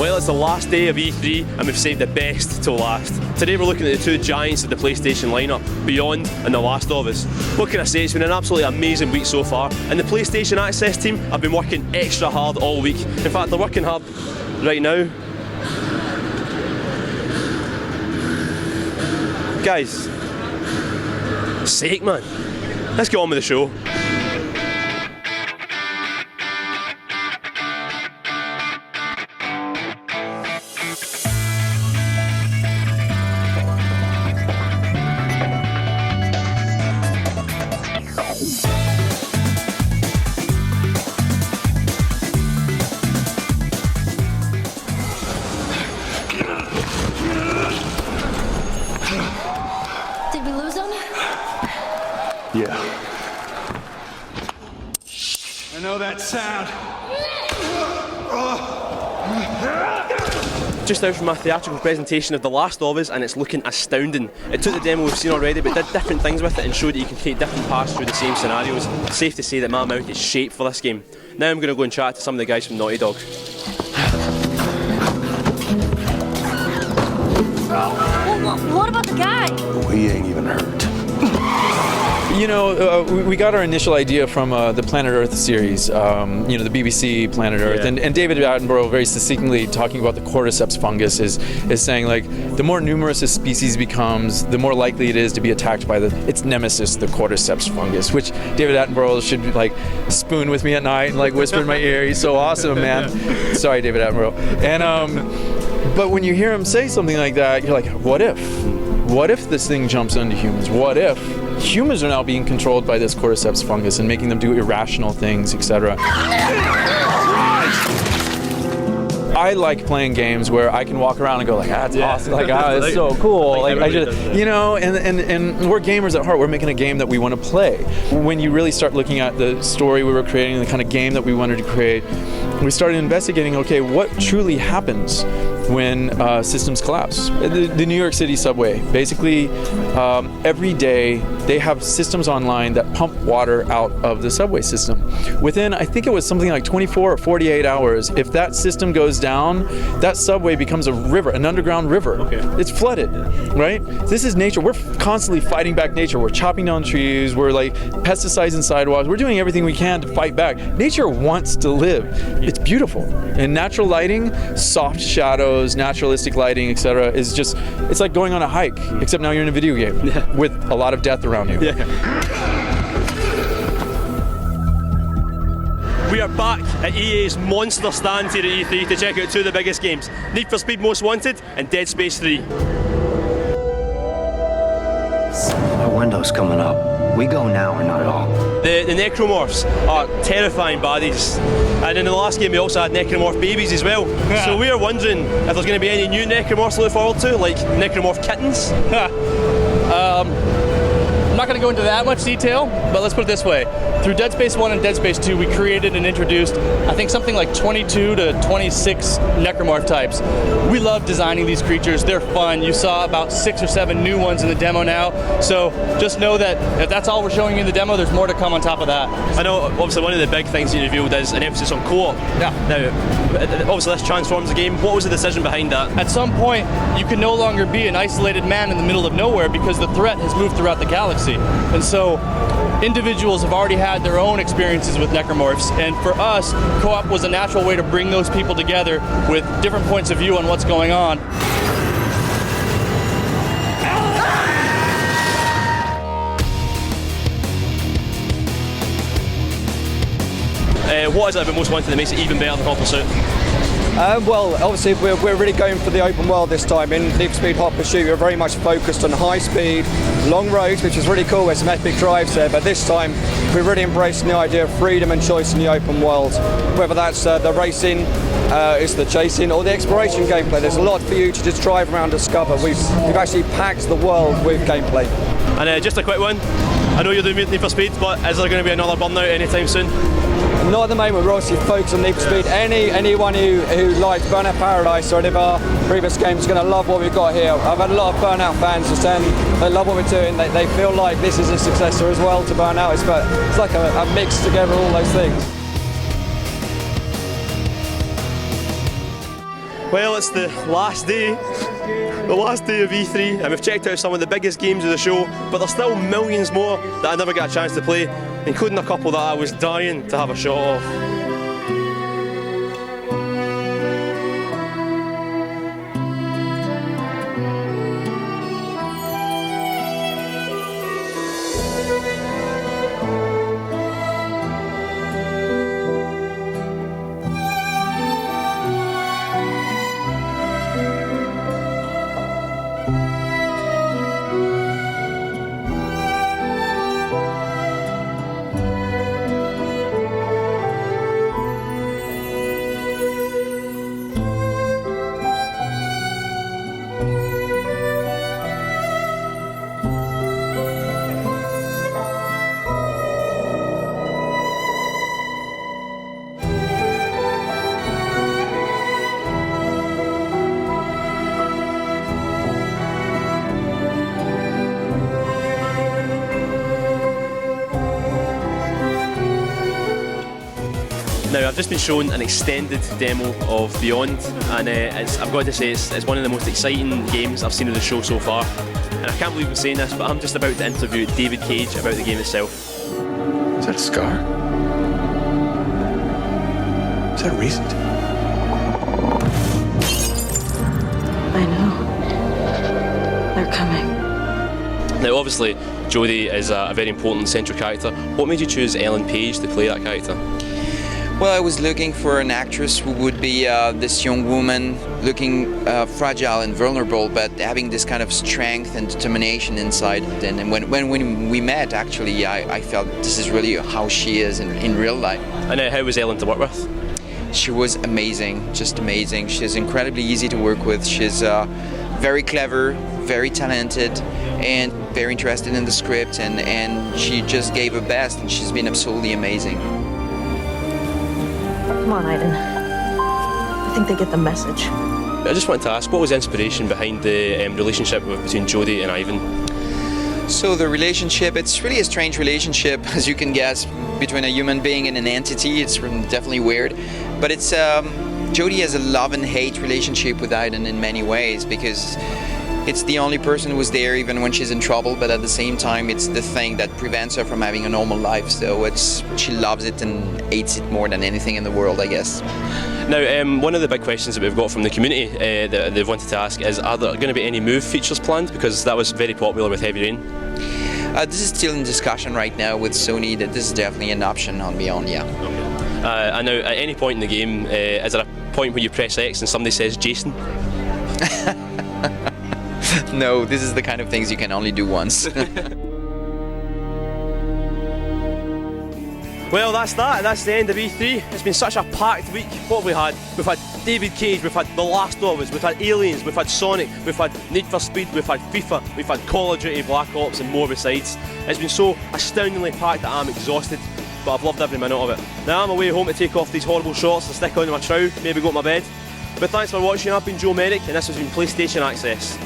Well, it's the last day of E3 and we've saved the best till last. Today we're looking at the two giants of the PlayStation lineup, Beyond and The Last of Us. What can I say, it's been an absolutely amazing week so far, and the PlayStation Access team have been working extra hard all week. In fact, they're working hard right now. Guys, sake man, let's get on with the show. Did we lose him? Yeah. I know that sound. Just out from a theatrical presentation of The Last of Us, and it's looking astounding. It took the demo we've seen already, but did different things with it and showed that you can take different paths through the same scenarios. It's safe to say that my mouth is shaped for this game. Now I'm going to go and chat to some of the guys from Naughty Dog. What about the guy? Oh, he ain't even hurt. You know, we got our initial idea from the Planet Earth series, the BBC Planet Earth, Yeah. and David Attenborough very succinctly talking about the cordyceps fungus is saying, like, the more numerous a species becomes, the more likely it is to be attacked by its nemesis, the cordyceps fungus, which David Attenborough should, like, spoon with me at night and, like, whisper in my ear. He's so awesome, man. Sorry, David Attenborough. And but when you hear him say something like that, you're like, what if? What if this thing jumps onto humans? What if humans are now being controlled by this cordyceps fungus and making them do irrational things, etc.? I like playing games where I can walk around and go like, that's awesome, like, it's so cool. Like I just, and we're gamers at heart. We're making a game that we want to play. When you really start looking at the story we were creating, the kind of game that we wanted to create, we started investigating, okay, what truly happens when systems collapse? The New York City subway, basically every day they have systems online that pump water out of the subway system. Within, I think it was something like 24 or 48 hours, if that system goes down, that subway becomes a river, an underground river. Okay. It's flooded, right? This is nature. We're constantly fighting back nature. We're chopping down trees. We're like pesticides in sidewalks. We're doing everything we can to fight back. Nature wants to live. It's beautiful. And natural lighting, soft shadows, naturalistic lighting, etc., is just, it's like going on a hike, except now you're in a video game with a lot of death around you. We are back at EA's monster stand here at E3 to check out two of the biggest games, Need for Speed Most Wanted and Dead Space 3. Our window's coming up. We go now or not at all. The Necromorphs are terrifying baddies, and in the last game we also had Necromorph babies as well. So we are wondering if there's going to be any new Necromorphs to look forward to, like Necromorph kittens. I'm not going to go into that much detail, but let's put it this way. Through Dead Space 1 and Dead Space 2, we created and introduced, I think, something like 22 to 26 necromorph types. We love designing these creatures. They're fun. You saw about 6 or 7 new ones in the demo now. So just know that if that's all we're showing you in the demo, there's more to come on top of that. I know, obviously, one of the big things you revealed is an emphasis on co-op. Yeah. Now, obviously, this transforms the game. What was the decision behind that? At some point, you can no longer be an isolated man in the middle of nowhere because the threat has moved throughout the galaxy. And so individuals have already had their own experiences with necromorphs, and for us, co-op was a natural way to bring those people together with different points of view on what's going on. What is it about Most Wanted that makes it even better than Hot Pursuit? Well, obviously we're really going for the open world this time. In Need for Speed Hot Pursuit, we're very much focused on high speed, long roads, which is really cool. There's some epic drives there, but this time we're really embracing the idea of freedom and choice in the open world. Whether that's the racing, it's the chasing, or the exploration gameplay. There's a lot for you to just drive around and discover. We've actually packed the world with gameplay. And just a quick one. I know you're doing Need for Speed, but is there going to be another Burnout anytime soon? Not at the moment. We're obviously focused on Need for Speed. Anyone who likes Burnout Paradise or any of our previous games is going to love what we've got here. I've had a lot of Burnout fans just saying they love what we're doing. They feel like this is a successor as well to Burnout. It's like a mix together of all those things. Well, it's the last day of E3, and we've checked out some of the biggest games of the show, but there's still millions more that I never got a chance to play, including a couple that I was dying to have a shot of. Now, I've just been shown an extended demo of Beyond, and I've got to say it's one of the most exciting games I've seen of the show so far. And I can't believe I'm saying this, but I'm just about to interview David Cage about the game itself. Is that a scar? Is that recent? I know. They're coming. Now, obviously, Jodie is a very important central character. What made you choose Ellen Page to play that character? Well, I was looking for an actress who would be this young woman, looking fragile and vulnerable, but having this kind of strength and determination inside. And when we met, actually, I felt this is really how she is in real life. And how was Ellen to work with? She was amazing, just amazing. She's incredibly easy to work with. She's very clever, very talented, and very interested in the script, and she just gave her best, and she's been absolutely amazing. Come on, Aiden. I think they get the message. I just wanted to ask, what was the inspiration behind the relationship between Jodie and Ivan? So the relationship, it's really a strange relationship, as you can guess, between a human being and an entity. It's definitely weird. But it's Jodie has a love and hate relationship with Aiden in many ways, because it's the only person who's there even when she's in trouble, but at the same time it's the thing that prevents her from having a normal life. So she loves it and hates it more than anything in the world, I guess. Now, one of the big questions that we've got from the community that they've wanted to ask is, are there going to be any Move features planned? Because that was very popular with Heavy Rain. This is still in discussion right now with Sony, that this is definitely an option on Beyond, yeah. Okay. And now, at any point in the game, is there a point where you press X and somebody says Jason? No, this is the kind of things you can only do once. Well, that's the end of E3. It's been such a packed week. What have we had? We've had David Cage, we've had The Last of Us, we've had Aliens, we've had Sonic, we've had Need for Speed, we've had FIFA, we've had Call of Duty, Black Ops and more besides. It's been so astoundingly packed that I'm exhausted, but I've loved every minute of it. Now I'm away home to take off these horrible shorts and stick onto my trow, maybe go to my bed. But thanks for watching. I've been Joe Merrick and this has been PlayStation Access.